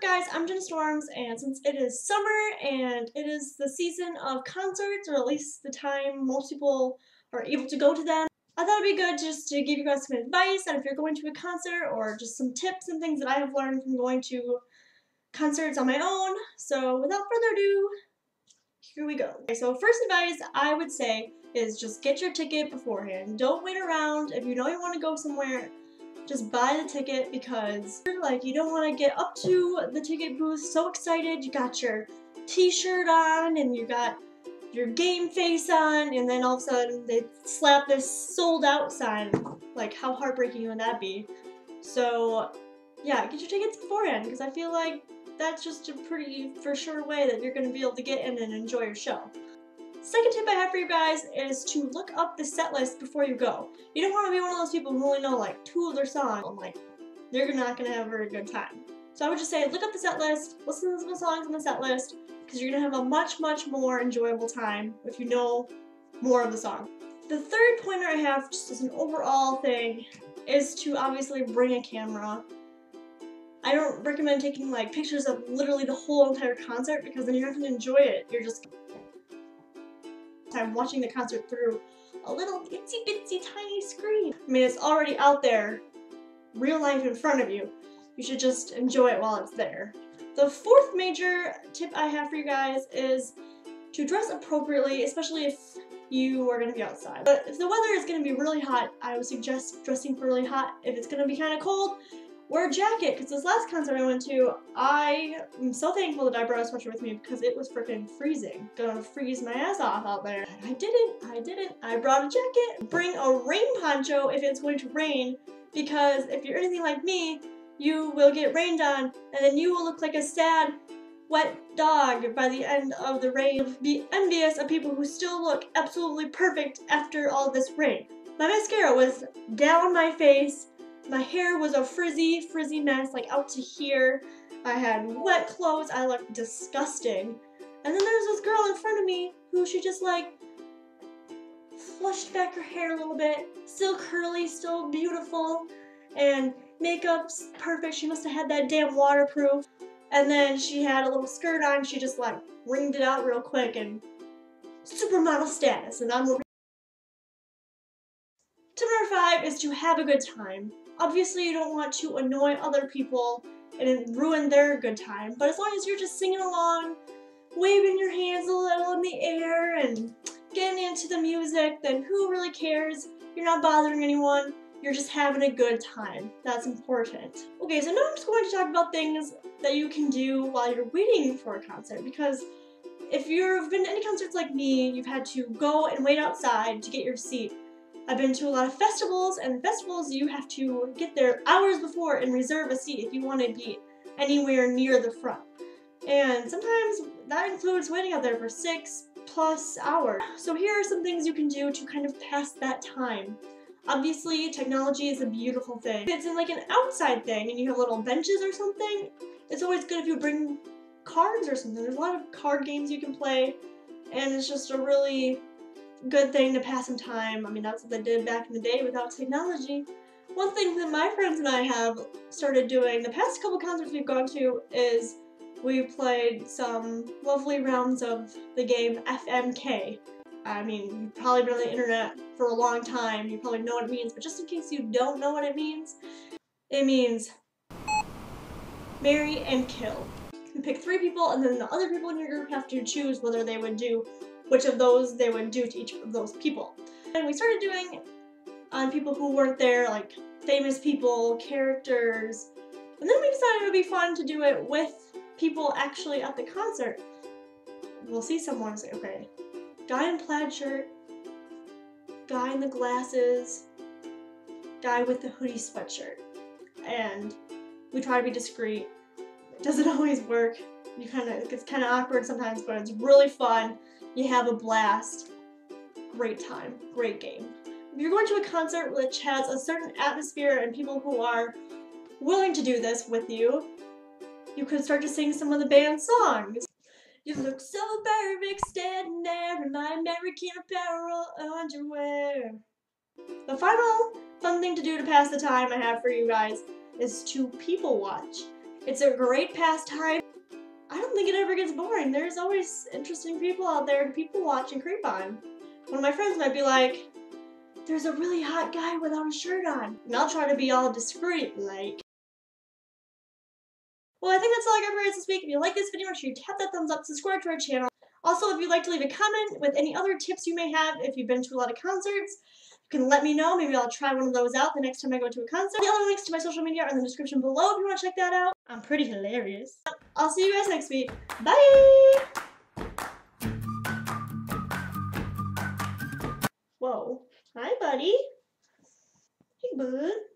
guys? I'm Jenna Storms, and since it is summer and it is the season of concerts, or at least the time most people are able to go to them, I thought it'd be good just to give you guys some advice on if you're going to a concert, or just some tips and things that I have learned from going to concerts on my own. So without further ado, here we go. Okay, so first advice I would say is just get your ticket beforehand. Don't wait around. If you know you want to go somewhere, just buy the ticket, because you don't want to get up to the ticket booth so excited, you got your t-shirt on and you got your game face on, and then all of a sudden they slap this sold out sign. Like, how heartbreaking would that be? So yeah, get your tickets beforehand, because I feel like that's just a pretty for sure way that you're going to be able to get in and enjoy your show. Second tip I have for you guys is to look up the set list before you go. You don't want to be one of those people who only know like 2 of their songs. They're not going to have a very good time. So I would just say look up the set list, listen to the songs on the set list, because you're going to have a much more enjoyable time if you know more of the song. The third pointer I have, just as an overall thing, is to obviously bring a camera. I don't recommend taking like pictures of literally the whole entire concert, because then you're not going to enjoy it. You're just time watching the concert through a little itsy bitsy tiny screen. I mean, it's already out there, real life in front of you. You should just enjoy it while it's there. The fourth major tip I have for you guys is to dress appropriately, especially if you are going to be outside. But if the weather is going to be really hot, I would suggest dressing for really hot. If it's going to be kind of cold, wear a jacket, because this last concert I went to, I am so thankful that I brought a sweatshirt with me, because it was freaking freezing. Gonna freeze my ass off out there. I didn't. I brought a jacket. Bring a rain poncho if it's going to rain, because if you're anything like me, you will get rained on, and then you will look like a sad, wet dog by the end of the rain. Be envious of people who still look absolutely perfect after all this rain. My mascara was down my face. My hair was a frizzy mess, like out to here. I had wet clothes. I looked disgusting. And then there's this girl in front of me who she just like flushed back her hair a little bit. Still curly, still beautiful, and makeup's perfect. She must have had that damn waterproof. And then she had a little skirt on. She just like ringed it out real quick and supermodel status. And I'm Tip number 5 is to have a good time. Obviously, you don't want to annoy other people and ruin their good time, but as long as you're just singing along, waving your hands a little in the air, and getting into the music, then who really cares? You're not bothering anyone, you're just having a good time. That's important. Okay, so now I'm just going to talk about things that you can do while you're waiting for a concert, because if you've been to any concerts like me, you've had to go and wait outside to get your seat. I've been to a lot of festivals, and festivals you have to get there hours before and reserve a seat if you want to be anywhere near the front. And sometimes that includes waiting out there for 6+ hours. So here are some things you can do to kind of pass that time. Obviously, technology is a beautiful thing. If it's in like an outside thing and you have little benches or something, it's always good if you bring cards or something. There's a lot of card games you can play, and it's just a really good thing to pass some time. I mean, that's what they did back in the day without technology. One thing that my friends and I have started doing the past couple concerts we've gone to is we played some lovely rounds of the game FMK. I mean, you've probably been on the internet for a long time, you probably know what it means, but just in case you don't know what it means marry and kill. You pick 3 people, and then the other people in your group have to choose whether they would do which of those they would do to each of those people. And we started doing on people who weren't there, like famous people, characters, and then we decided it would be fun to do it with people actually at the concert. We'll see someone and say, okay, guy in plaid shirt, guy in the glasses, guy with the hoodie sweatshirt. And we try to be discreet. It doesn't always work. It gets kind of awkward sometimes, but it's really fun. You have a blast. Great time. Great game. If you're going to a concert which has a certain atmosphere and people who are willing to do this with you, you could start to sing some of the band's songs. You look so perfect standing there in my American Apparel underwear. The final fun thing to do to pass the time I have for you guys is to people watch. It's a great pastime. I don't think it ever gets boring. There's always interesting people out there to people watch and creep on. One of my friends might be like, there's a really hot guy without a shirt on. And I'll try to be all discreet, like. Well, I think that's all I got for you guys this week. If you like this video, make sure you tap that thumbs up, subscribe to our channel. Also, if you'd like to leave a comment with any other tips you may have if you've been to a lot of concerts, you can let me know. Maybe I'll try one of those out the next time I go to a concert. The other links to my social media are in the description below if you want to check that out. I'm pretty hilarious. I'll see you guys next week. Bye! Whoa. Hi, buddy. Hey, bud.